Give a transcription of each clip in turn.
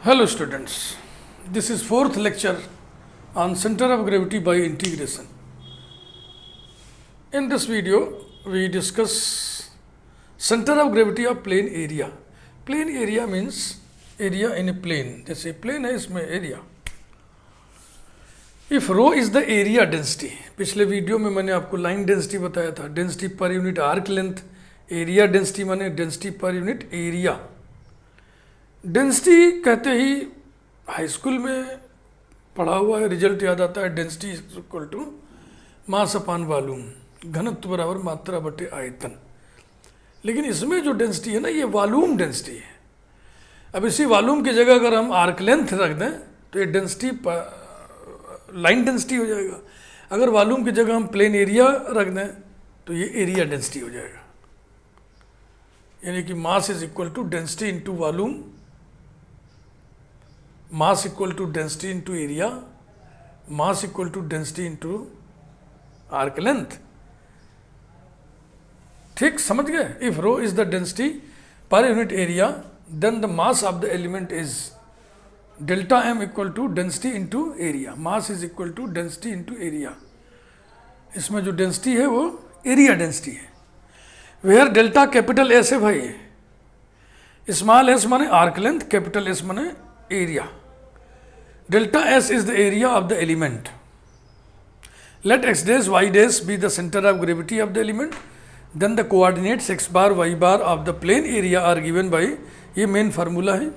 Hello students, this is fourth lecture on center of gravity by integration. In this video we discuss center of gravity of plane area. Plane area means area in a plane. जैसे plane है इसमें area. If rho is the area density, पिछले video में मैंने आपको line density बताया था, density per unit arc length, area density माने density per unit area. Density कहते ही हाई स्कूल में पढ़ा हुआ है, रिजल्ट याद आता है, density equal to mass upon volume, घनत्व बराबर मात्रा बटे आयतन. लेकिन इसमें जो डेंसिटी है ना, ये वॉल्यूम डेंसिटी है. अब इसी वॉल्यूम की जगह अगर हम आर्क लेंथ रख दें तो ये डेंसिटी लाइन डेंसिटी हो जाएगा. अगर वॉल्यूम की जगह हम प्लेन एरिया रख दें तो ये एरिया डेंसिटी हो जाएगा. यानी कि mass is equal to density into volume, mass equal to density into area, mass equal to density into arc length. ठीक, समझ गए? If rho is the density per unit area, then the mass of the element is delta m equal to density into area. Mass is equal to density into area. इसमें जो density है वो area density है. Where delta capital S है भाई, small s माने arc length, capital S माने area. Delta S is the area of the element. Let x dash y dash be the center of gravity of the element. Then the coordinates x bar y bar of the plane area are given by, ये main formula है.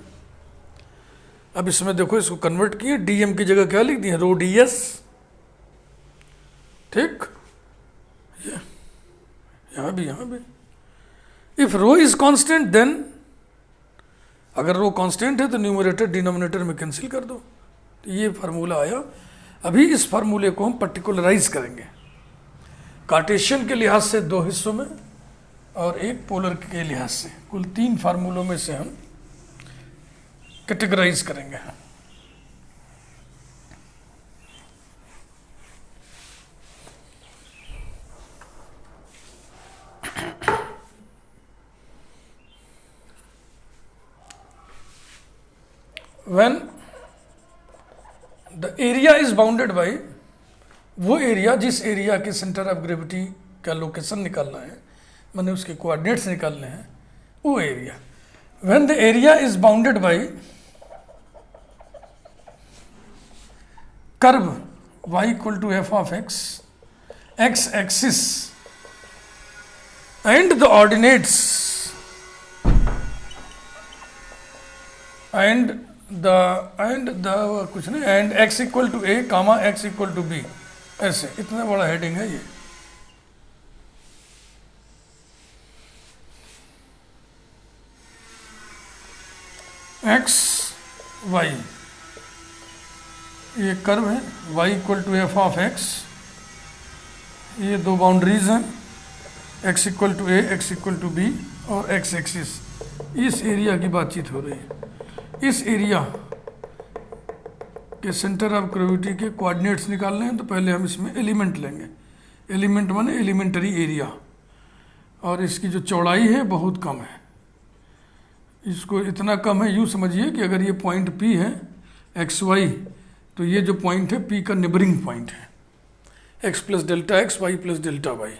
अब इसमें देखो, इसको convert किए, dm की जगह क्या लिख दिए, रो ds. ठीक, यहाँ भी. If rho is constant, then अगर रो कांस्टेंट है तो न्यूमरेटर डिनोमिनेटर में कैंसिल कर दो. तो ये फार्मूला आया. अभी इस फार्मूले को हम पर्टिकुलराइज करेंगे, कार्टेशियन के लिहाज से 2 हिस्सों में और एक पोलर के लिहाज से. कुल 3 फार्मूलों में से हम कैटेगराइज करेंगे. When the area is bounded by, वो एरिया जिस एरिया के सेंटर ऑफ ग्रेविटी का लोकेशन निकालना है, मैंने उसके कोऑर्डिनेट्स निकालने हैं, वो area. When the area is bounded by curve y equal to f of x, x axis and the ordinates and कुछ नहीं, and x equal to a comma x equal to b. ऐसे इतना बड़ा heading है ये. x y, ये curve है, y equal to f of x. ये 2 बाउंड्रीज हैं, x equal to a, x equal to b और x एक्सिस. इस एरिया की बातचीत हो रही है. इस एरिया के सेंटर ऑफ ग्रेविटी के कोऑर्डिनेट्स निकालने हैं तो पहले हम इसमें एलिमेंट लेंगे. एलिमेंट माने एलिमेंटरी एरिया, और इसकी जो चौड़ाई है बहुत कम है. इसको इतना कम है, यूँ समझिए कि अगर ये पॉइंट P है एक्स वाई, तो ये जो पॉइंट है P का नेबरिंग पॉइंट है. x plus delta x, y plus delta y.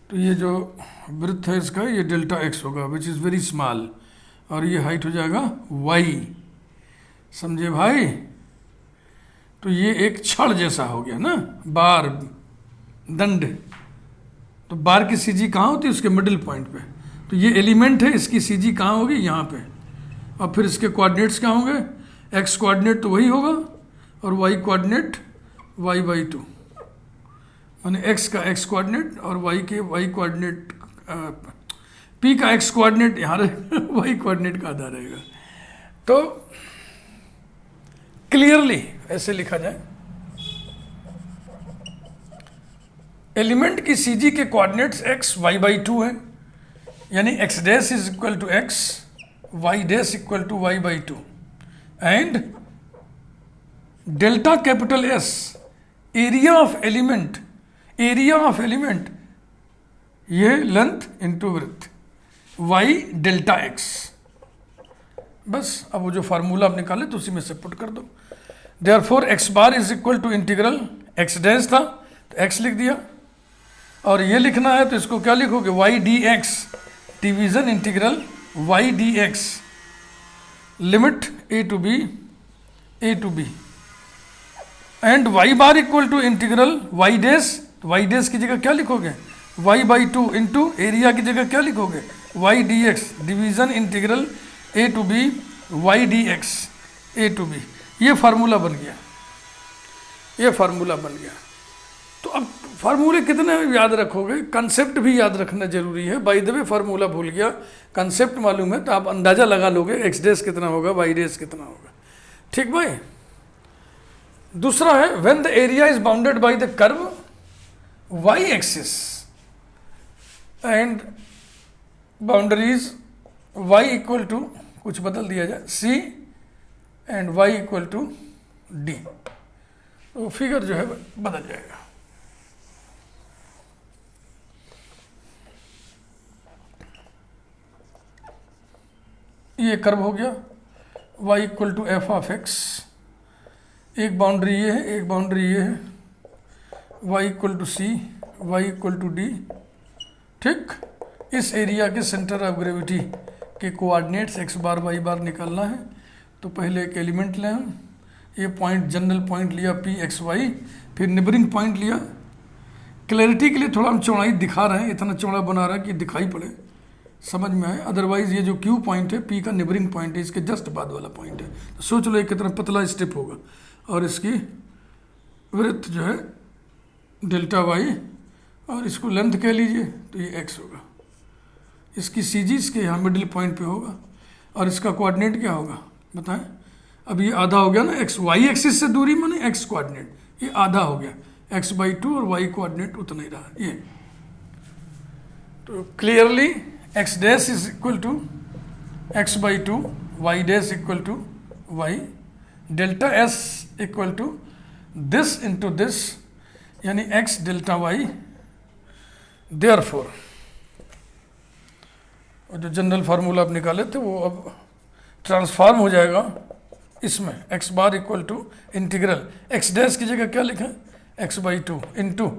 तो ये जो वृत्त है इसका, ये डेल्टा x होगा, विच इज़ वेरी स्मॉल, और ये हाइट हो जाएगा y. समझे भाई? तो ये एक छड़ जैसा हो गया ना, बार, दंड. तो बार की सीजी कहाँ होती है? उसके मिडिल पॉइंट पे. तो ये एलिमेंट है, इसकी सीजी कहाँ होगी? यहाँ पे. और फिर इसके कोऑर्डिनेट्स क्या होंगे? x कोऑर्डिनेट तो वही होगा और y कोऑर्डिनेट y/2, माने x का x कोऑर्डिनेट और y के y कोऑर्डिनेट, P का x कोऑर्डिनेट यहाँ रहेगा, y कोऑर्डिनेट का आधा रहेगा. तो क्लियरली ऐसे लिखा जाए, एलिमेंट की सीजी के कोऑर्डिनेट्स x y/2 है, यानी x dash is equal to x, y dash equal to y/2, and delta capital S, area of element, ये length into width, y delta x. बस अब वो जो फार्मूला आप निकाले तो उसी में से पुट कर दो। Therefore x bar is equal to integral x dash था तो एक्स लिख दिया, और ये लिखना है तो इसको क्या लिखोगे, y d x division integral y d x limit a to b and Y bar equal to integral y dash, तो वाई डैश की जगह क्या लिखोगे, y by two into area की जगह क्या लिखोगे, y d x division integral a to b y d x a to b. ये फार्मूला बन गया, ये फार्मूला बन गया। तो अब फार्मूले कितने याद रखोगे, कंसेप्ट भी याद रखना जरूरी है। बाय द वे फार्मूला भूल गया, कंसेप्ट मालूम है तो आप अंदाजा लगा लोगे एक्स डैश कितना होगा, वाई डैश कितना होगा। ठीक भाई। दूसरा है when the area is bounded by the curve Y axis and boundaries Y equal to, कुछ बदल दिया जाए, C and Y equal to D, तो फिगर जो है बदल जाएगा। ये कर्व हो गया y equal to F of X, एक बाउंड्री ये है, एक बाउंड्री ये है, y equal to C, Y equal to D. ठीक, इस एरिया के सेंटर ऑफ ग्रेविटी के कोऑर्डिनेट्स एक्स बार वाई बार निकालना है। तो पहले एक एलिमेंट लें हम, ये पॉइंट जनरल पॉइंट लिया पी एक्स वाई, फिर निबरिंग पॉइंट लिया। क्लैरिटी के लिए थोड़ा हम चौड़ाई दिखा रहे हैं, इतना चौड़ा बना रहा है कि दिखाई पड़े, समझ में आए। अदरवाइज ये जो क्यू पॉइंट है पी का निबरिंग पॉइंट है, इसके जस्ट बाद वाला पॉइंट है। तो सोच लो ये कितना पतला स्टेप होगा, और इसकी विड्थ जो है डेल्टा वाई, और इसको लेंथ कह लीजिए तो ये एक्स होगा। इसकी सी जी इसके यहाँ मिडिल पॉइंट पे होगा, और इसका कोऑर्डिनेट क्या होगा बताएं। अब ये आधा हो गया ना, एक्स वाई एक्सिस से दूरी माने एक्स कोऑर्डिनेट, ये आधा हो गया, एक्स बाई टू और वाई कोऑर्डिनेट उतना ही रहा ये। तो clearly x dash is equal to x by two, y dash equal to y, delta s equal to this into this, यानी एक्स डेल्टा वाई। देयरफॉर और जो जनरल फार्मूला आप निकाले थे वो अब ट्रांसफॉर्म हो जाएगा इसमें, X bar equal to integral x dash की जगह क्या लिखें, X by two into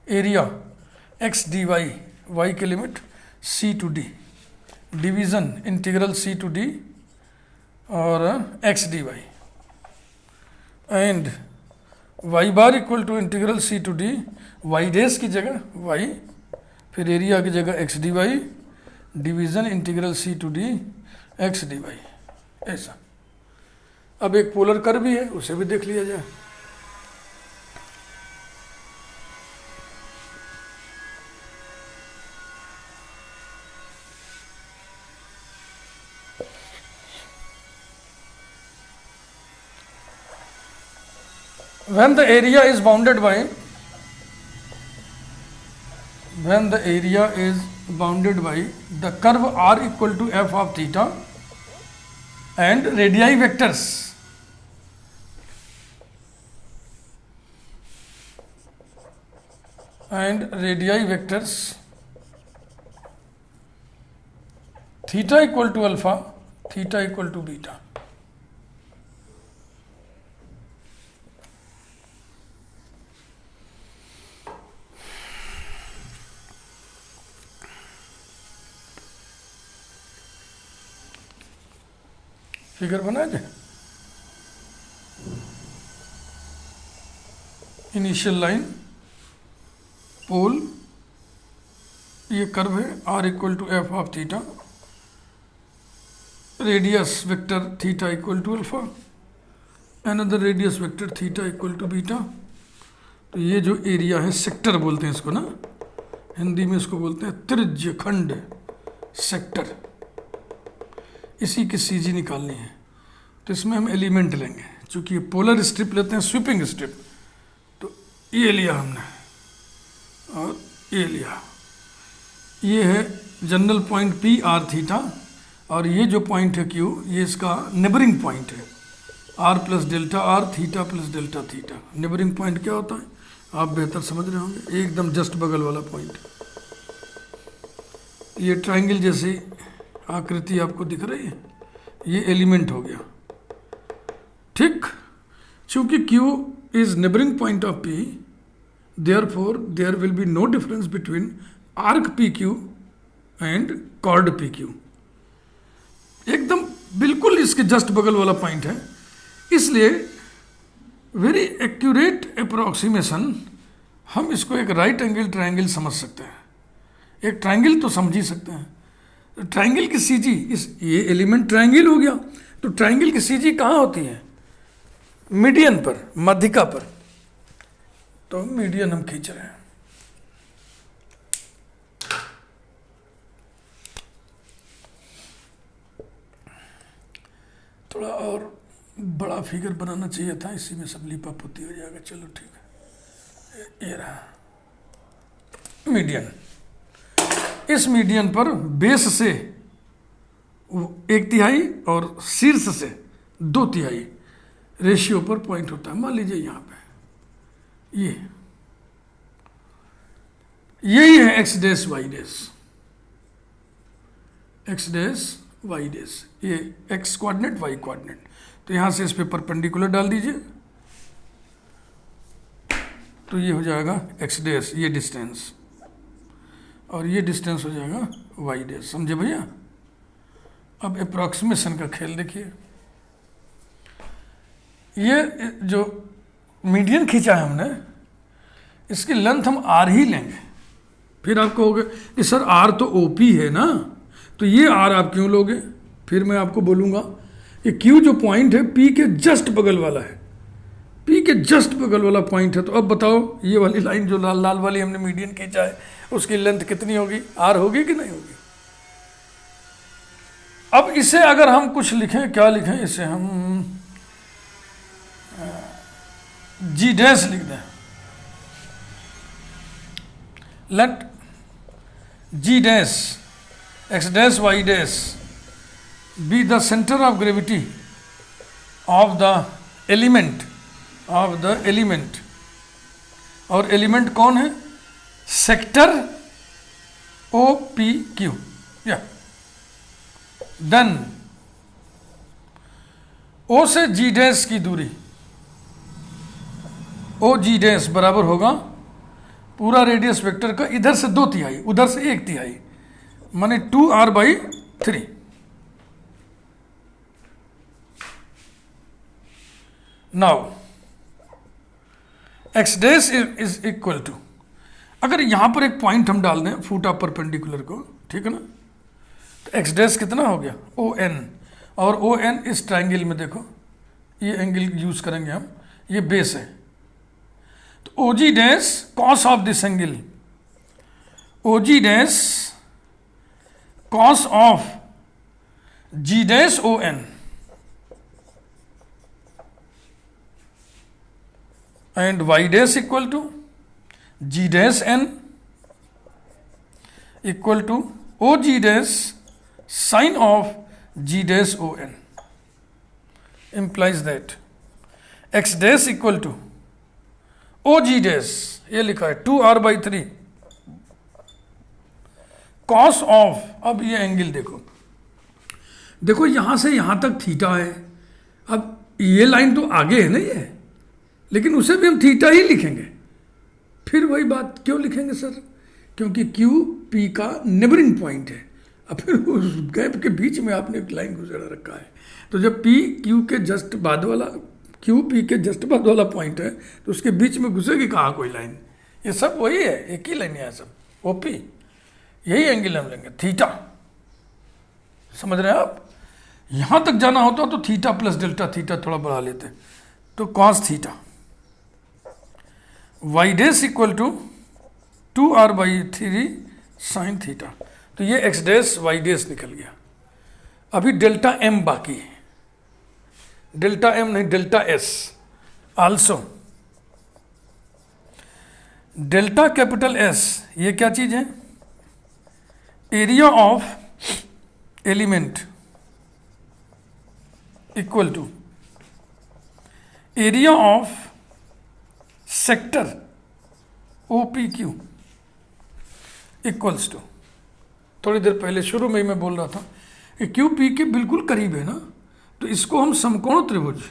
area X D Y, Y के limit C to D, division integral C to D और X D Y, and Y bar equal to integral C to D, Y dash की जगह Y, फिर area की जगह X D Y, division integral C to D X D Y, ऐसा। अब एक polar curve भी है, उसे भी देख लिया जाए। When the area is bounded by the curve r equal to f of theta and radii vectors theta equal to alpha, theta equal to beta। Figure बना दे, इनिशियल लाइन, पोल, ये कर्व है r equal to F of theta, radius vector theta equal to alpha, another radius vector theta equal to beta. तो ये जो area है, sector बोलते हैं इसको ना, हिंदी में इसको बोलते हैं त्रिज्य खंड सेक्टर, इसी की सीजी निकालनी है। तो इसमें हम एलिमेंट लेंगे, चूंकि ये पोलर स्ट्रिप लेते हैं, स्वीपिंग स्ट्रिप, तो ये लिया हमने और ये लिया। ये है general point P r theta, और ये जो पॉइंट है क्यू, ये इसका नेबरिंग पॉइंट है, r plus delta r, theta plus delta theta. Neighbouring point क्या होता है आप बेहतर समझ रहे होंगे, एकदम जस्ट बगल वाला पॉइंट। ये ट्रायंगल जैसी आकृति आपको दिख रही है, ये एलिमेंट हो गया, ठीक। चूंकि Q is neighbouring point of P, therefore there will be no difference between arc PQ and chord PQ। एकदम बिल्कुल इसके जस्ट बगल वाला पॉइंट है, इसलिए वेरी एक्यूरेट अप्रोक्सीमेशन हम इसको एक राइट एंगल ट्रायंगल समझ सकते हैं। एक ट्रायंगल तो समझ ही सकते हैं। ट्रायंगल की सीजी, इस ये एलिमेंट ट्रायंगल हो गया, तो ट्रायंगल की सीजी कहाँ होती है? मीडियन पर, मध्यिका पर। तो मीडियन हम खींच रहे हैं। थोड़ा और बड़ा फिगर बनाना चाहिए था, इसी में सब लिपापोती हो जाएगा। चलो ठीक है, ये रहा मीडियन। इस मीडियन पर बेस से 1/3 और शीर्ष से 2/3 रेशियो पर पॉइंट होता है। मान लीजिए यहाँ पे यही है x dash y dash, x dash y dash, ये एक्स कोऑर्डिनेट वाई कोऑर्डिनेट। तो यहां से इस पे परपेंडिकुलर डाल दीजिए, तो ये हो जाएगा एक्स डैश, ये डिस्टेंस, और ये डिस्टेंस हो जाएगा वाई डैश। समझे भैया? अब अप्रॉक्सीमेशन का खेल देखिए। ये जो मीडियन खींचा है हमने, इसकी लेंथ हम आर ही लेंगे। फिर आप कहोगे कि सर आर तो ओपी है ना, तो ये आर आप क्यों लोगे? फिर मैं आपको बोलूँगा कि क्यू जो पॉइंट है पी के जस्ट बगल वाला है, पी के जस्ट बगल वाला पॉइंट है। तो अब बताओ ये वाली लाइन जो लाल लाल वाली हमने मीडियन खींचा है, उसकी लेंथ कितनी होगी? आर होगी कि नहीं होगी? अब इसे अगर हम कुछ लिखें, क्या लिखें इसे? हम जी डैश लिख दें। Let G dash x dash y dash be the center of gravity of the element, और एलिमेंट कौन है? Sector OPQ। या देन O से G डैश की दूरी, OG डैश बराबर होगा पूरा रेडियस वेक्टर का इधर से 2/3, उधर से 1/3, माने 2r/3। Now x dash is equal to, अगर यहां पर एक पॉइंट हम डाल दें फुट ऑफ परपेंडिकुलर को, ठीक है ना, तो एक्स डैश कितना हो गया? ON, और ON इस ट्रायंगल में देखो, ये एंगल यूज करेंगे हम, ये बेस है। तो OG dash cos of this angle, OG dash cos of G dash ON, and y dash equal to G dash N equal to OG dash sine of G dash ON, implies that x dash equal to OG dash, ये लिखा है 2r/3 cos of, अब ये angle देखो यहां से यहां तक थीटा है। अब ये लाइन तो आगे है ना ये, लेकिन उसे भी हम थीटा ही लिखेंगे। फिर वही बात, क्यों लिखेंगे सर? क्योंकि क्यू पी का नेबरिंग पॉइंट है। अब फिर उस गैप के बीच में आपने एक लाइन गुजरा रखा है, तो जब पी क्यू के जस्ट बाद वाला, क्यू पी के जस्ट बाद वाला पॉइंट है, तो उसके बीच में घुसेगी कहाँ कोई लाइन? ये सब वही है, एक ही लाइन है सब, ओपी। यही एंगल हम लेंगे, थीटा। समझ रहे हैं आप? यहां तक जाना होता तो थीटा प्लस डेल्टा थीटा थोड़ा बढ़ा लेते, तो cos theta y dash equal to 2r/3 sine theta. तो ये x डैश y डैश निकल गया। अभी डेल्टा m बाकी है, डेल्टा m नहीं, delta s also. Delta capital S ये क्या चीज है? Area of element equal to area of sector OPQ equals to, थोड़ी देर पहले शुरू में ही मैं बोल रहा था कि QP के बिल्कुल करीब है ना, तो इसको हम समकोण त्रिभुज,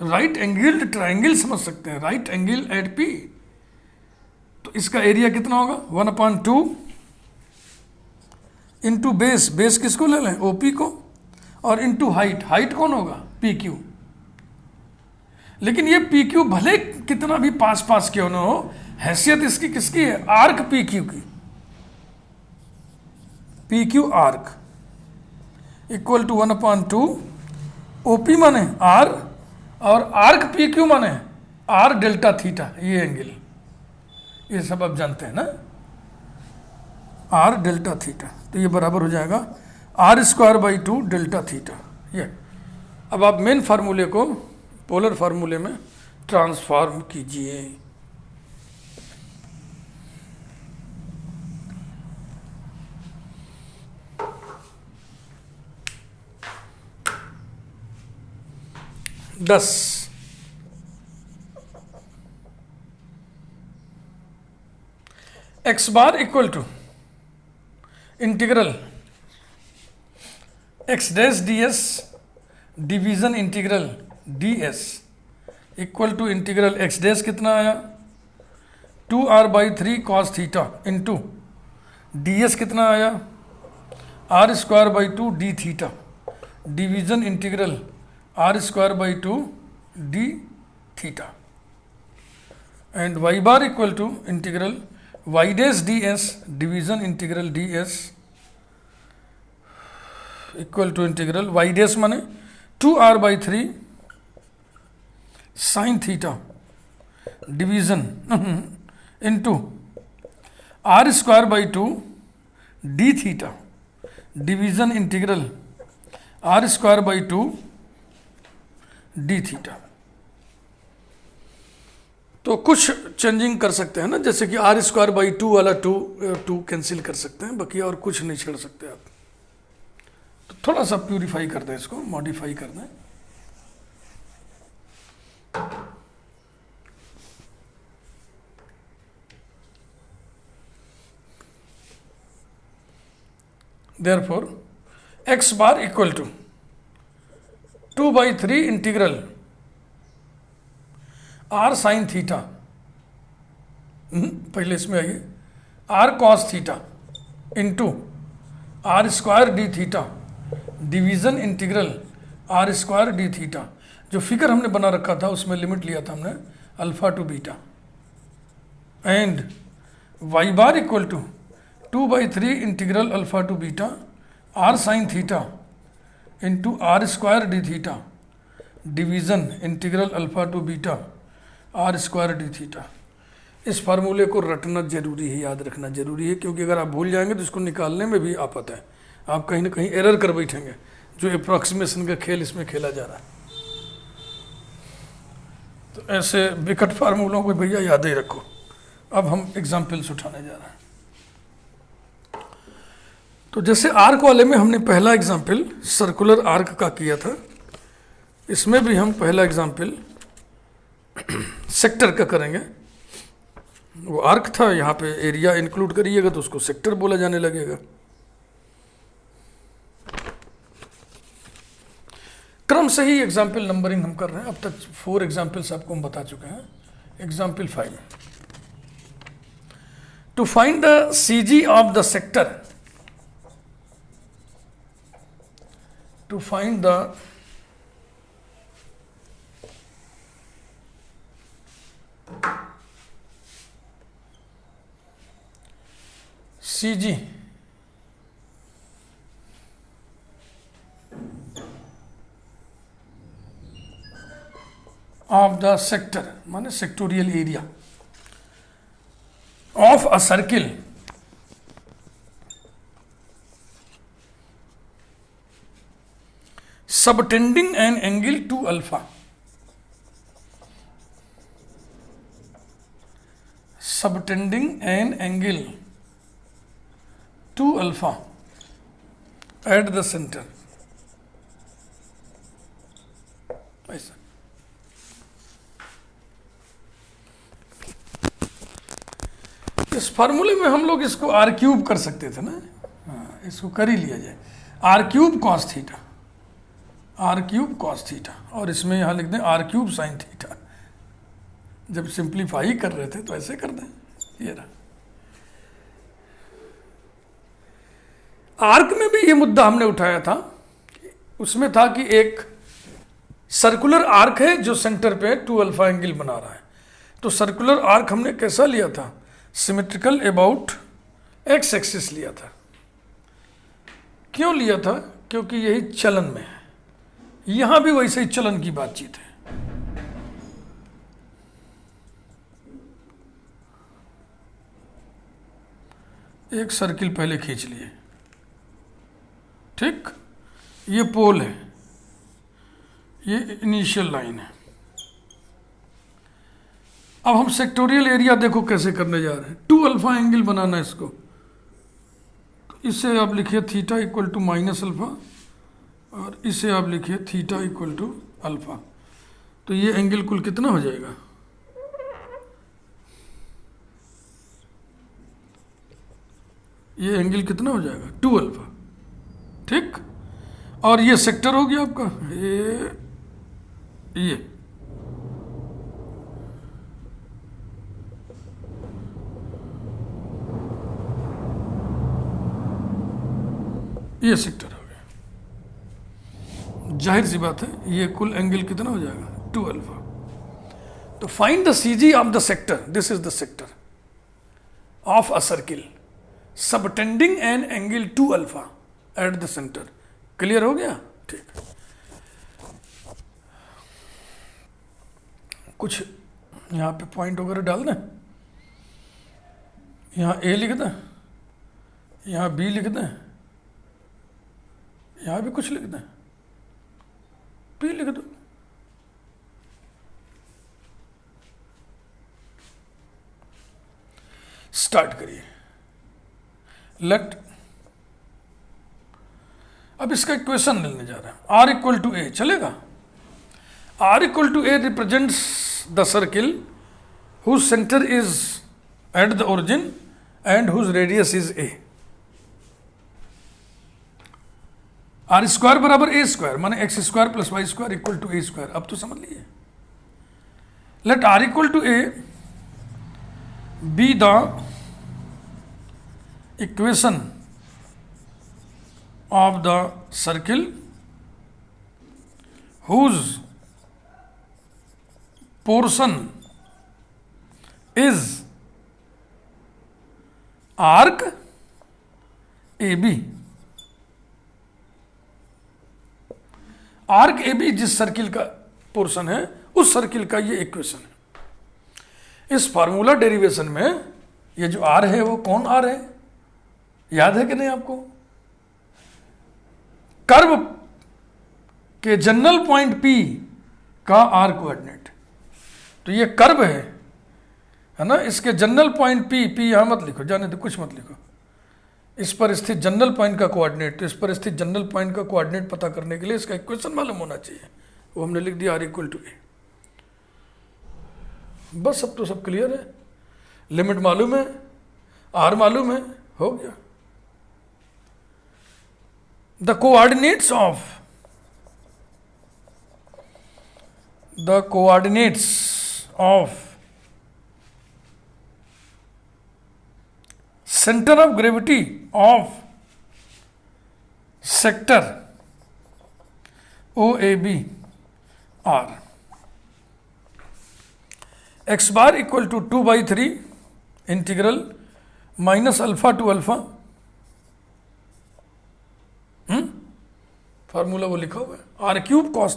राइट एंगल्ड ट्राइंगल समझ सकते हैं, राइट एंगल एट पी। तो इसका एरिया कितना होगा 1/2 इंटू बेस, बेस किसको ले लें ओपी को, और इंटू हाइट, हाइट कौन होगा पी क्यू। लेकिन ये पी क्यू भले कितना भी पास पास क्यों ना हो, हैसियत इसकी किसकी है आर्क पी क्यू की। P Q arc equal to 1/2 OP माने आर, और आर्क पी क्यू माने आर डेल्टा थीटा, ये एंगल, ये सब आप जानते हैं ना, आर डेल्टा थीटा। तो ये बराबर हो जाएगा r²/2 डेल्टा थीटा। ये अब आप मेन फार्मूले को पोलर फार्मूले में ट्रांसफॉर्म कीजिए। दस x bar equal to integral x dash ds division integral ds equal to integral x dash कितना आया 2r/3 cos theta into ds कितना आया r²/2 d theta division integral r²/2 d theta, and y bar equal to integral y dash ds division integral ds equal to integral y dash माने 2r/3 sine theta division into r²/2 d theta division integral r²/2 d theta. तो कुछ changing कर सकते हैं ना, जैसे कि r²/2 वाला 2 कैंसिल कर सकते हैं, बाकी और कुछ नहीं छेड़ सकते आप। तो थोड़ा सा प्यूरिफाई कर दें, इसको मॉडिफाई कर दें। Therefore x bar equal to 2/3 integral r sine theta, पहले इसमें आइए, r cos theta into r² d theta division integral r² d theta. जो फिगर हमने बना रखा था उसमें लिमिट लिया था हमने alpha to beta, and y bar equal to 2/3 integral alpha to beta r sine theta into r² d theta division integral alpha to beta r² d theta. इस फार्मूले को रटना जरूरी है, याद रखना जरूरी है, क्योंकि अगर आप भूल जाएंगे तो इसको निकालने में भी आफत है, आप कहीं ना कहीं एरर कर बैठेंगे। जो अप्रॉक्सीमेशन का खेल इसमें खेला जा रहा है, तो ऐसे विकट फार्मूलों को भैया याद ही रखो। अब हम एग्जाम्पल्स उठाने जा रहे हैं। तो जैसे आर्क वाले में हमने पहला एग्जाम्पल सर्कुलर आर्क का किया था, इसमें भी हम पहला एग्जाम्पल सेक्टर का करेंगे। वो आर्क था, यहाँ पे एरिया इंक्लूड करिएगा तो उसको सेक्टर बोला जाने लगेगा। क्रम से ही एग्जाम्पल नंबरिंग हम कर रहे हैं। अब तक 4 एग्जाम्पल्स आपको हम बता चुके हैं। Example 5, to find the CG of the sector, to find the CG of the sector माने sectorial area of a circle subtending an angle to alpha, subtending an angle to alpha at the center, ऐसा। इस फार्मूले में हम लोग इसको r³ कर सकते थे ना, हाँ, इसको कर ही लिया जाए। r³ cos theta, r cube cos theta, और इसमें यहाँ लिख दें आर क्यूब साइन थीटा। जब सिंप्लीफाई कर रहे थे तो ऐसे कर दें, ये रहा। आर्क में भी ये मुद्दा हमने उठाया था, उसमें था कि एक सर्कुलर आर्क है जो सेंटर पे 2 अल्फा एंगल बना रहा है। तो सर्कुलर आर्क हमने कैसा लिया था, सिमेट्रिकल अबाउट एक्स एक्सिस लिया था। क्यों लिया था, क्योंकि यही चलन में है, यहां भी वैसे ही चलन की बातचीत है। एक सर्किल पहले खींच लिए, ठीक, ये पोल है, ये इनिशियल लाइन है। अब हम सेक्टोरियल एरिया देखो कैसे करने जा रहे हैं। 2 अल्फा एंगल बनाना है इसको, तो इसे आप लिखिए theta equal to minus alpha, और इसे आप लिखिए थीटा इक्वल टू अल्फा। तो ये एंगल कुल कितना हो जाएगा, ये एंगल कितना हो जाएगा 2 अल्फा, ठीक। और ये सेक्टर हो गया आपका, ये सेक्टर हो गया। जाहिर सी बात है ये कुल एंगल कितना हो जाएगा 2 अल्फा। तो find the CG of the sector, this is the sector of a circle subtending an angle 2 alpha at the centre. Clear हो गया, ठीक। कुछ यहाँ पे पॉइंट वगैरह डाल दें, यहाँ ए लिख दें, यहाँ बी लिख दें, यहाँ भी कुछ लिख दें, पी लिख दो। स्टार्ट करिए। लेट, अब इसका इक्वेशन मिलने जा रहा है, आर इक्वल टू ए, चलेगा। R equal to a represents the circle whose centre is at the origin and whose radius is a. R square बराबर ए स्क्वायर, माने x square plus y square equal to a square. अब तो समझ लीजिए। Let r equal to a be the equation of the circle whose portion is arc AB। Arc AB जिस circle का portion है उस circle का ये इक्वेशन है। इस फार्मूला डेरिवेशन में ये जो आर है वो कौन आर है, याद है कि नहीं आपको? कर्व के जनरल पॉइंट P का आर कोऑर्डिनेट। तो ये कर्व है ना, इसके जनरल पॉइंट P यहां मत लिखो, जाने दो, कुछ मत लिखो। इस पर स्थित जनरल पॉइंट का कोऑर्डिनेट, तो इस पर स्थित जनरल पॉइंट का कोऑर्डिनेट पता करने के लिए इसका इक्वेशन मालूम होना चाहिए। वो हमने लिख दिया आर इक्वल टू ए। बस अब तो सब क्लियर है, लिमिट मालूम है, आर मालूम है, हो गया। The coordinates of center of gravity of sector OAB are x bar equal to 2/3 integral minus alpha to alpha, formula वो लिखा हुआ है, R cube cos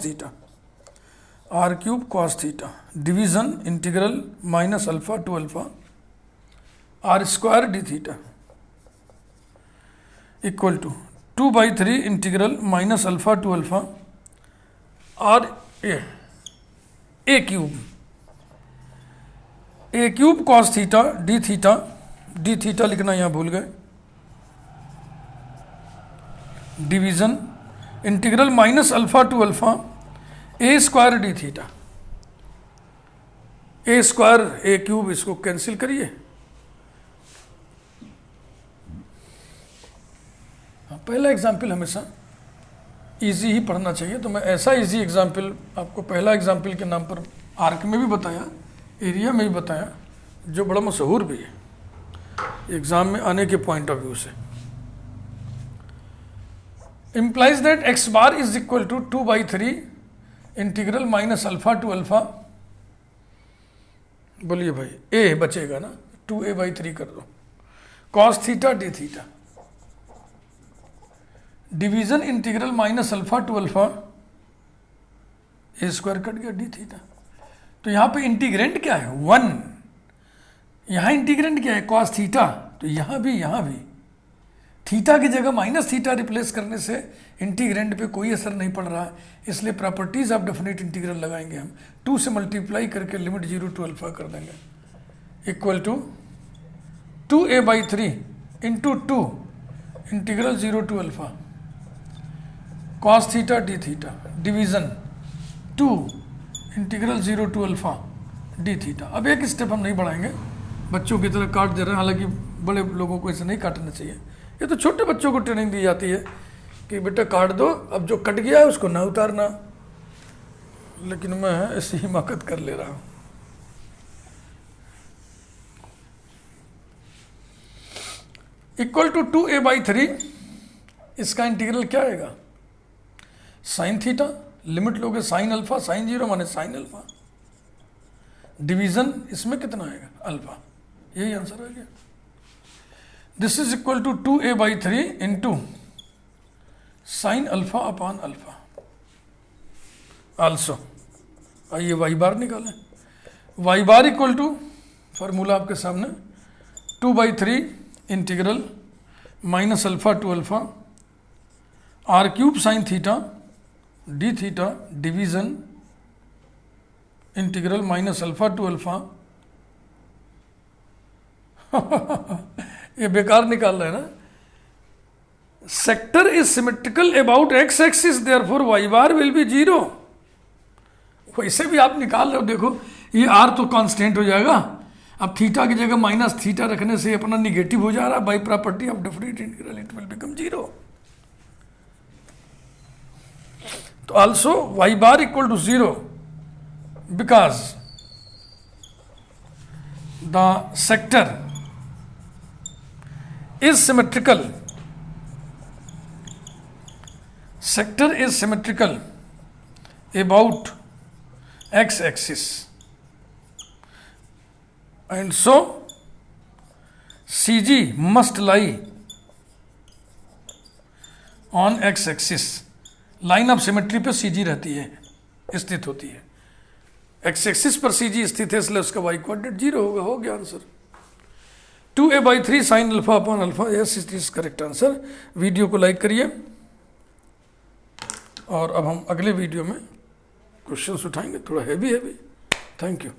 theta division integral minus alpha to alpha R square D theta equal to 2/3 integral minus alpha to alpha R A cube cos theta D theta लिखना यहाँ भूल गए, division integral minus alpha to alpha A square D theta. A square A cube इसको cancel करिए, पहला example हमेशा easy ही पढ़ना चाहिए। तो मैं ऐसा इजी एग्जाम्पल आपको पहला एग्जाम्पल के नाम पर आर्क में भी बताया, एरिया में भी बताया, जो बड़ा मशहूर भी है एग्जाम में आने के पॉइंट ऑफ व्यू से। Implies that X bar is equal to 2/3 integral minus alpha to alpha. बोलिए भाई, ए बचेगा ना, 2a/3 कर दो, cos theta D theta, division integral minus alpha to alpha, A square cut गया डी थीटा। तो यहां पे इंटीग्रेंट क्या है? 1। यहां इंटीग्रेंट क्या है? Cos theta. तो यहां भी थीटा की जगह माइनस थीटा रिप्लेस करने से इंटीग्रेंट पे कोई असर नहीं पड़ रहा है, इसलिए प्रॉपर्टीज ऑफ डेफिनेट इंटीग्रल लगाएंगे हम। 2 से मल्टीप्लाई करके लिमिट 0 टू अल्फा कर देंगे, equal to 2a/3 into 2 integral 0 to alpha cos theta D theta, division 2 integral 0 to alpha d theta. अब एक स्टेप हम नहीं बढ़ाएंगे, बच्चों की तरह काट दे रहे हैं, हालांकि बड़े लोगों को ऐसे नहीं काटना चाहिए। ये तो छोटे बच्चों को ट्रेनिंग दी जाती है कि बेटा काट दो, अब जो कट गया है उसको ना उतारना, लेकिन मैं ऐसी हिमाकत कर ले रहा हूं। इक्वल टू 2a/3, इसका इंटीग्रल क्या आएगा? साइन थीटा, लिमिट लोगे साइन अल्फा, साइन 0 माने साइन अल्फा, डिवीजन इसमें कितना आएगा? अल्फा। यही आंसर आ गया। This is equal to 2a/3 into sine alpha upon alpha. Also आइए वाई बार निकालें। Y bar equal to, formula आपके सामने, 2/3 integral minus alpha to alpha r³ sine theta D theta, division integral minus alpha to alpha. ये बेकार निकाल रहे हैं ना। Sector is symmetrical about x axis, therefore y bar will be 0। वैसे भी आप निकाल रहे हो, देखो ये आर तो कांस्टेंट हो जाएगा, अब थीटा की जगह माइनस थीटा रखने से अपना निगेटिव हो जा रहा है, by property of definite integral it will become 0। तो also y bar equal to 0 because the sector is symmetrical. Sector is symmetrical about x-axis, and so CG must lie on x-axis. Line of symmetry पे CG रहती है, स्थित होती है। X axis पर CG स्थित है, इसलिए उसका वाई कोऑर्डिनेट 0 होगा। हो गया answer. 2a/3 sign alpha upon alpha, yes it is correct answer. Video को लाइक करिए, और अब हम अगले वीडियो में क्वेश्चंस उठाएंगे, थोड़ा हैवी। Thank you.